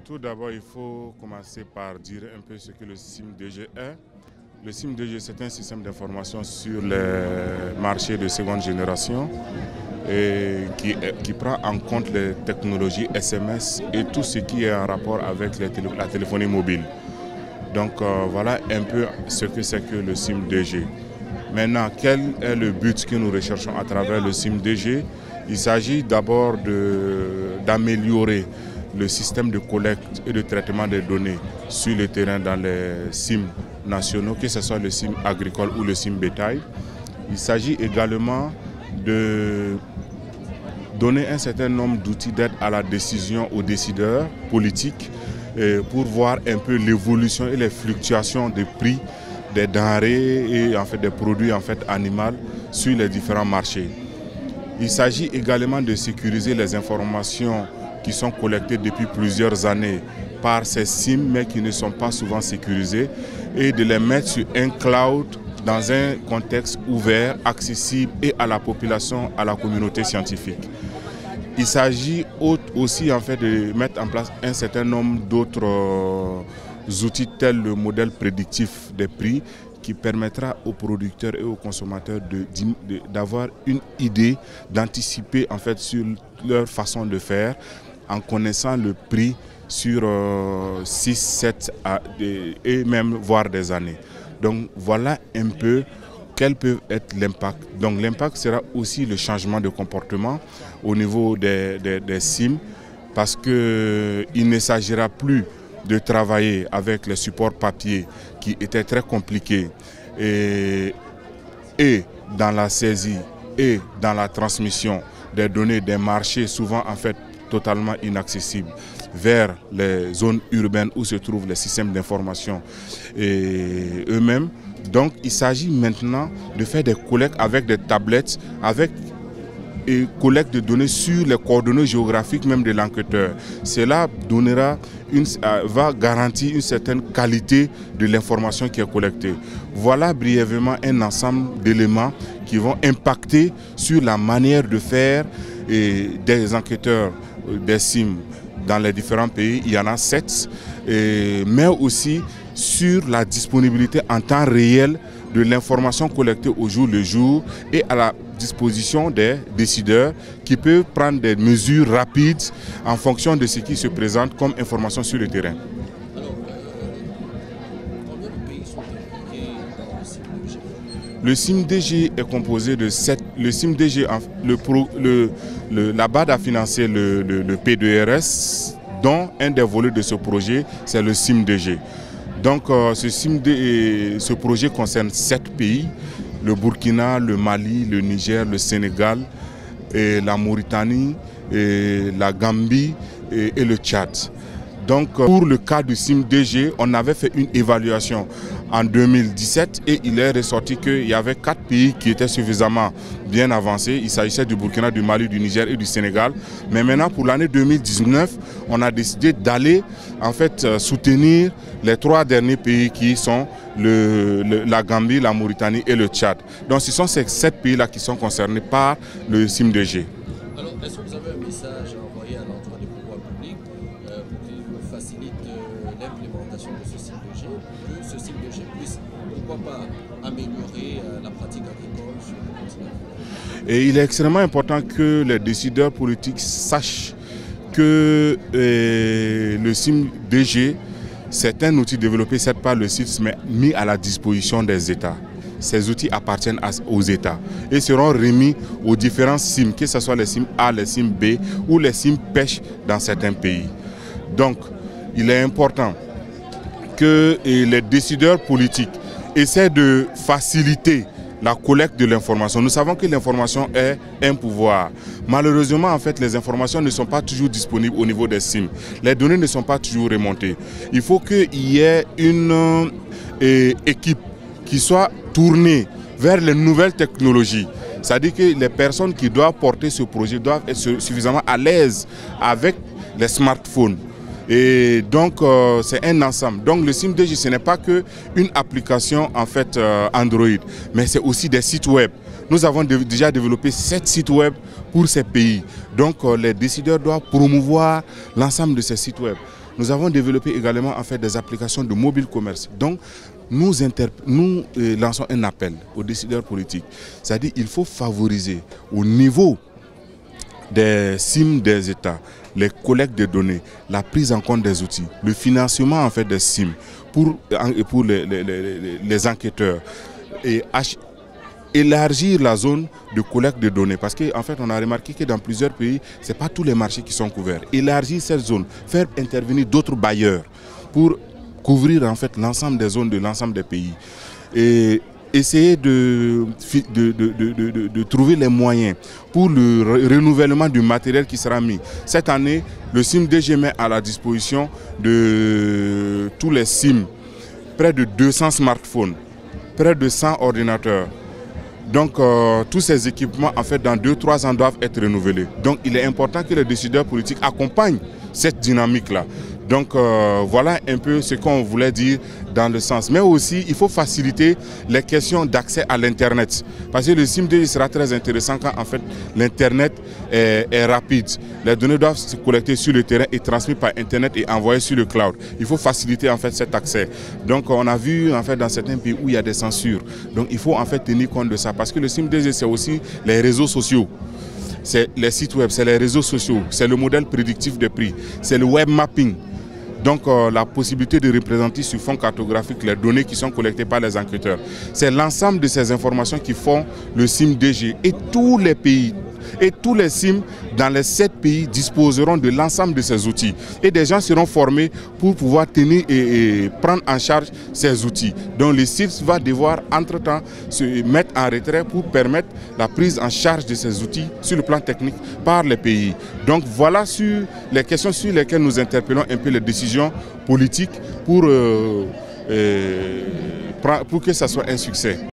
Tout d'abord, il faut commencer par dire un peu ce que le SIM-DG est. Le SIM-DG, c'est un système d'information sur les marchés de seconde génération et qui prend en compte les technologies SMS et tout ce qui est en rapport avec la téléphonie mobile. Donc voilà un peu ce que c'est que le SIM-DG. Maintenant, quel est le but que nous recherchons à travers le SIM-DG? Il s'agit d'abord d'améliorer le système de collecte et de traitement des données sur le terrain dans les SIM nationaux, que ce soit le SIM agricole ou le SIM bétail. Il s'agit également de donner un certain nombre d'outils d'aide à la décision aux décideurs politiques pour voir un peu l'évolution et les fluctuations des prix des denrées et des produits animaux sur les différents marchés. Il s'agit également de sécuriser les informations qui sont collectées depuis plusieurs années par ces SIM, mais qui ne sont pas souvent sécurisées, et de les mettre sur un cloud dans un contexte ouvert, accessible et à la population, à la communauté scientifique. Il s'agit aussi de mettre en place un certain nombre d'autres outils tels le modèle prédictif des prix qui permettra aux producteurs et aux consommateurs d'avoir une idée, d'anticiper sur leur façon de faire en connaissant le prix sur 6, 7 et même voire des années. Donc voilà un peu quel peut être l'impact. Donc l'impact sera aussi le changement de comportement au niveau des SIM, parce qu'il ne s'agira plus de travailler avec les supports papier qui étaient très compliqués et dans la saisie et dans la transmission des données des marchés souvent totalement inaccessibles vers les zones urbaines où se trouvent les systèmes d'information eux-mêmes. Donc il s'agit maintenant de faire des collectes avec des tablettes, et collecte de données sur les coordonnées géographiques même de l'enquêteur. Cela va garantir une certaine qualité de l'information qui est collectée. Voilà brièvement un ensemble d'éléments qui vont impacter sur la manière de faire des enquêteurs des SIM dans les différents pays. Il y en a 7, mais aussi sur la disponibilité en temps réel de l'information collectée au jour le jour et à la disposition des décideurs qui peuvent prendre des mesures rapides en fonction de ce qui se présente comme information sur le terrain. Alors, combien de pays sont impliqués dans le SIM-DG? Le SIM-DG est composé de 7. Le SIM-DG, la BAD a financé le P2RS, dont un des volets de ce projet, c'est le SIM-DG. Donc ce projet concerne 7 pays, le Burkina, le Mali, le Niger, le Sénégal, la Mauritanie, la Gambie et le Tchad. Donc pour le cas du SIM-DG, on avait fait une évaluation en 2017 et il est ressorti qu'il y avait 4 pays qui étaient suffisamment bien avancés. Il s'agissait du Burkina, du Mali, du Niger et du Sénégal. Mais maintenant pour l'année 2019, on a décidé d'aller soutenir les 3 derniers pays qui sont la Gambie, la Mauritanie et le Tchad. Donc ce sont ces 7 pays-là qui sont concernés par le SIM-DG. Alors, est-ce que vous avez un message à envoyer à l'endroit du pouvoir public pour qu'il facilite l'implémentation de ce SIM-DG, que ce SIM-DG puisse, pourquoi pas, améliorer la pratique agricole sur le continent? Et il est extrêmement important que les décideurs politiques sachent que le SIM-DG, c'est un outil développé certes par le CIFS, mais mis à la disposition des États. Ces outils appartiennent aux États et seront remis aux différents SIM, que ce soit les SIM A, les SIM B ou les SIM pêche dans certains pays. Donc, il est important que les décideurs politiques essaient de faciliter la collecte de l'information. Nous savons que l'information est un pouvoir. Malheureusement, les informations ne sont pas toujours disponibles au niveau des SIM. Les données ne sont pas toujours remontées. Il faut qu'il y ait une équipe qui soit tournée vers les nouvelles technologies. C'est-à-dire que les personnes qui doivent porter ce projet doivent être suffisamment à l'aise avec les smartphones. Et donc c'est un ensemble. Donc le SIM-DG, ce n'est pas qu'une application Android, mais c'est aussi des sites web. Nous avons déjà développé 7 sites web pour ces pays. Donc les décideurs doivent promouvoir l'ensemble de ces sites web. Nous avons développé également en fait des applications de mobile commerce. Donc nous lançons un appel aux décideurs politiques. C'est-à-dire qu'il faut favoriser au niveau des SIM des États, les collectes de données, la prise en compte des outils, le financement en fait des SIM pour les enquêteurs et élargir la zone de collecte de données parce qu'en fait on a remarqué que dans plusieurs pays, ce n'est pas tous les marchés qui sont couverts. Élargir cette zone, faire intervenir d'autres bailleurs pour couvrir en fait l'ensemble des zones de l'ensemble des pays. Et essayer de trouver les moyens pour le renouvellement du matériel qui sera mis. Cette année, le SIM-DG met à la disposition de tous les SIM près de 200 smartphones, près de 100 ordinateurs. Donc tous ces équipements, en fait, dans 2-3 ans, doivent être renouvelés. Donc il est important que les décideurs politiques accompagnent cette dynamique-là. Donc voilà un peu ce qu'on voulait dire dans le sens. Mais aussi, il faut faciliter les questions d'accès à l'Internet. Parce que le SIM-DG sera très intéressant quand en fait l'Internet est rapide. Les données doivent se collecter sur le terrain et transmises par Internet et envoyées sur le cloud. Il faut faciliter en fait cet accès. Donc on a vu en fait dans certains pays où il y a des censures. Donc il faut en fait tenir compte de ça. Parce que le SIM-DG c'est aussi les réseaux sociaux. C'est les sites web, c'est les réseaux sociaux, c'est le modèle prédictif des prix, c'est le web mapping. Donc la possibilité de représenter sur fond cartographique les données qui sont collectées par les enquêteurs. C'est l'ensemble de ces informations qui font le SIM-DG et tous les pays. Et tous les SIM dans les 7 pays disposeront de l'ensemble de ces outils. Et des gens seront formés pour pouvoir tenir et prendre en charge ces outils. Donc le SIM va devoir entre-temps se mettre en retrait pour permettre la prise en charge de ces outils sur le plan technique par les pays. Donc voilà sur les questions sur lesquelles nous interpellons un peu les décisions politiques pour que ça soit un succès.